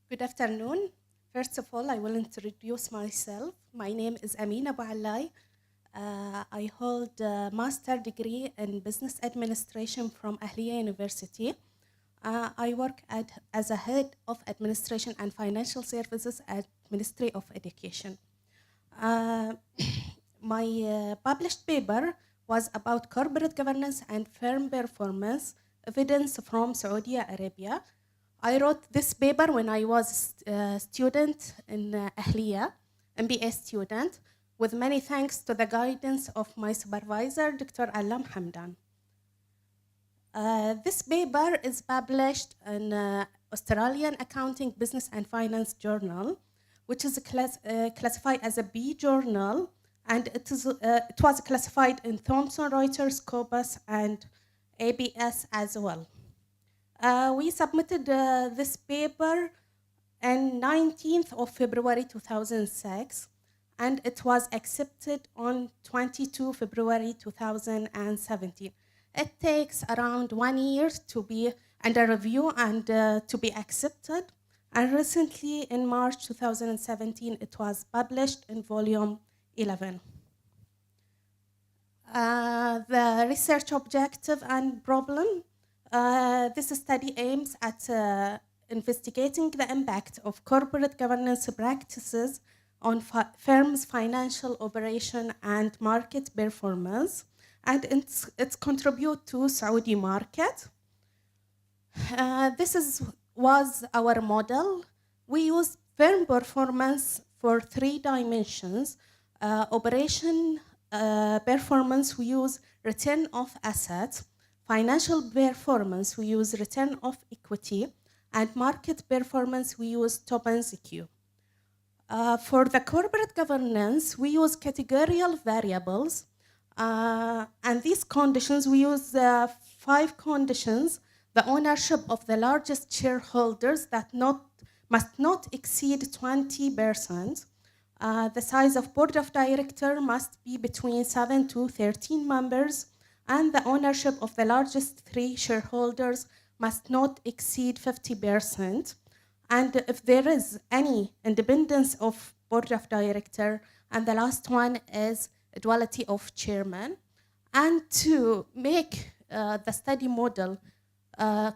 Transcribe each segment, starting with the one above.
Good afternoon. First of all, I will introduce myself. My name is Amina Buallay. I hold a master degree in business administration from Ahlia University. I work as a head of administration and financial services at Ministry of Education. Uh, my published paper was about corporate governance and firm performance, evidence from Saudi Arabia. I wrote this paper when I was a student in Ahlia, MBA student, with many thanks to the guidance of my supervisor, Dr. Alam Hamdan. This paper is published in Australian Accounting, Business and Finance Journal, which is classified as a B journal, and it was classified in Thomson Reuters, Scopus, and ABS as well. We submitted this paper on 19th of February 2006, and it was accepted on 22 February 2017. It takes around 1 year to be under review and to be accepted. And recently, in March 2017, it was published in volume 11. The research objective and problem. This study aims at investigating the impact of corporate governance practices on firms' financial operation and market performance, and its contribute to Saudi market. Was our model. We use firm performance for 3 dimensions. Operation performance, we use return of assets. Financial performance, we use return of equity. And market performance, we use Tobin's Q. For the corporate governance, we use categorical variables. And these conditions, we use 5 conditions. The ownership of the largest shareholders that must not exceed 20%. The size of board of director must be between 7 to 13 members, and the ownership of the largest 3 shareholders must not exceed 50%. And if there is any independence of board of director, and the last one is duality of chairman. And to make the study model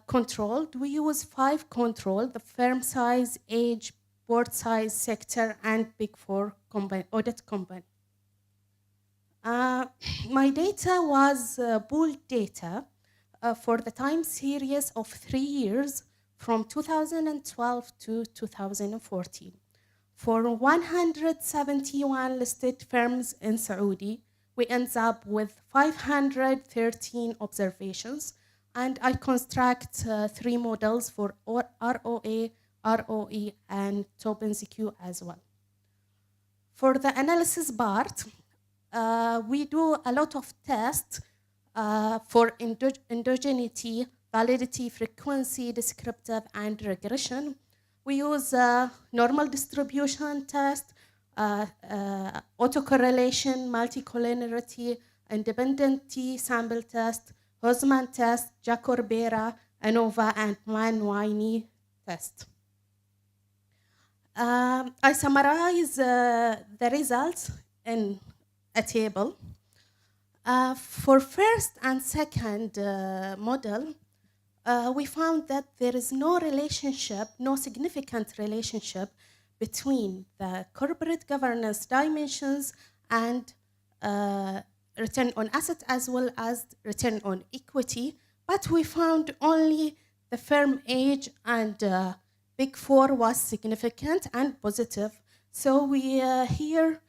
controlled, we use 5 control: the firm size, age, board size, sector, and Big Four audit company. My data was pooled data for the time series of 3 years from 2012 to 2014. For 171 listed firms in Saudi, we end up with 513 observations, and I construct 3 models for ROA, ROE, and Tobin's Q as well. For the analysis part, we do a lot of tests for endogeneity, validity, frequency, descriptive, and regression. We use normal distribution test, autocorrelation, multicollinearity, independent T-sample test, Hosman test, Jacob-Bera, ANOVA, and Mann-Whitney test. I summarize the results in a table. For first and second model, we found that there is no significant relationship between the corporate governance dimensions and return on asset as well as return on equity, but we found only the firm age and Big Four was significant and positive. So we here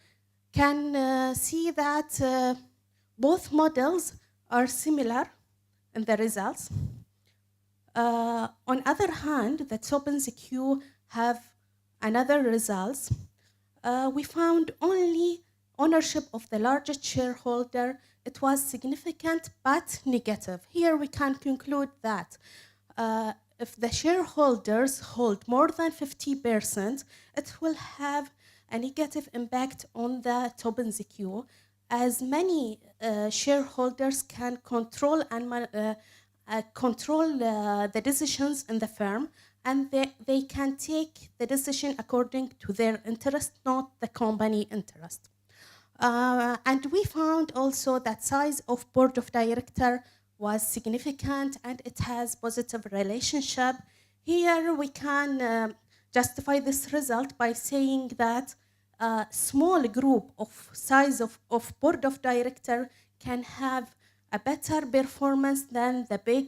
can see that both models are similar in the results. On other hand, the Tobin's Q have another results. We found only ownership of the largest shareholder. It was significant but negative. Here we can conclude that if the shareholders hold more than 50%, it will have a negative impact on the Tobin's Q, as many shareholders can control and control the decisions in the firm, and they can take the decision according to their interest, not the company interest. And we found also that size of board of director was significant and it has positive relationship. Here we can justify this result by saying that a small group of size of board of director can have a better performance than the big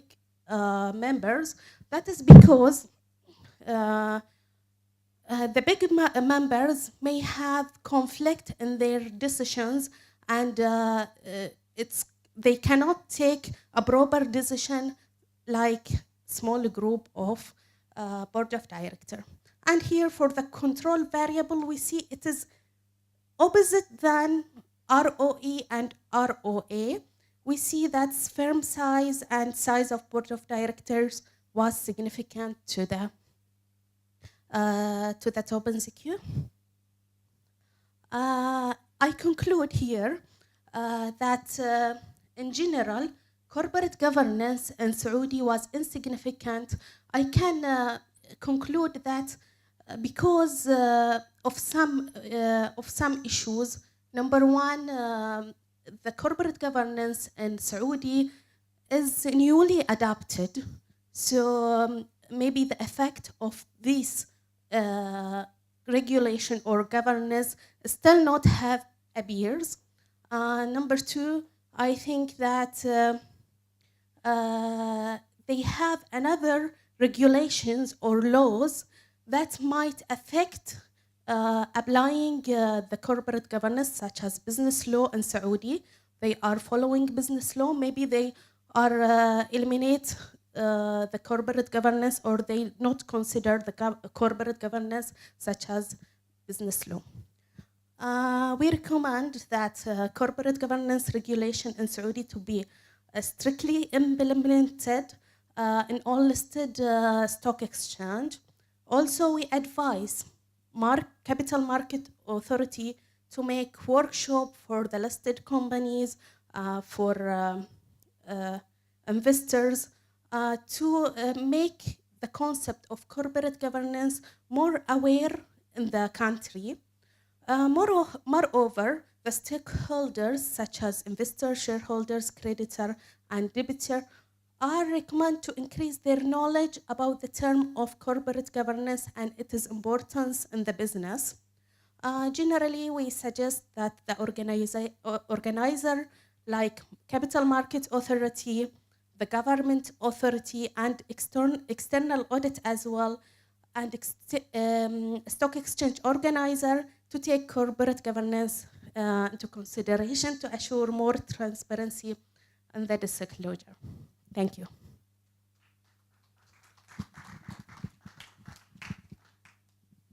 members. That is because the big members may have conflict in their decisions, and they cannot take a proper decision like small group of board of director. And here for the control variable, we see it is opposite than ROE and ROA. We see that firm size and size of board of directors was significant to the top insecure. I conclude here that in general, corporate governance in Saudi was insignificant. I can conclude that because of some issues. Number one, the corporate governance in Saudi is newly adapted, so maybe the effect of this regulation or governance still not have appears. Number two, I think that they have another regulations or laws that might affect applying the corporate governance, such as business law in Saudi. They are following business law. Maybe they are eliminate the corporate governance, or they not consider the corporate governance such as business law. We recommend that corporate governance regulation in Saudi to be strictly implemented in all listed stock exchange. Also, we advise Capital Market Authority to make workshop for the listed companies, for investors, to make the concept of corporate governance more aware in the country. Moreover, the stakeholders such as investors, shareholders, creditor, and debitor are recommended to increase their knowledge about the term of corporate governance and its importance in the business. Generally, we suggest that the organizer like Capital Market Authority, the government authority, and external audit as well, and stock exchange organizer to take corporate governance into consideration to assure more transparency and the disclosure. Thank you.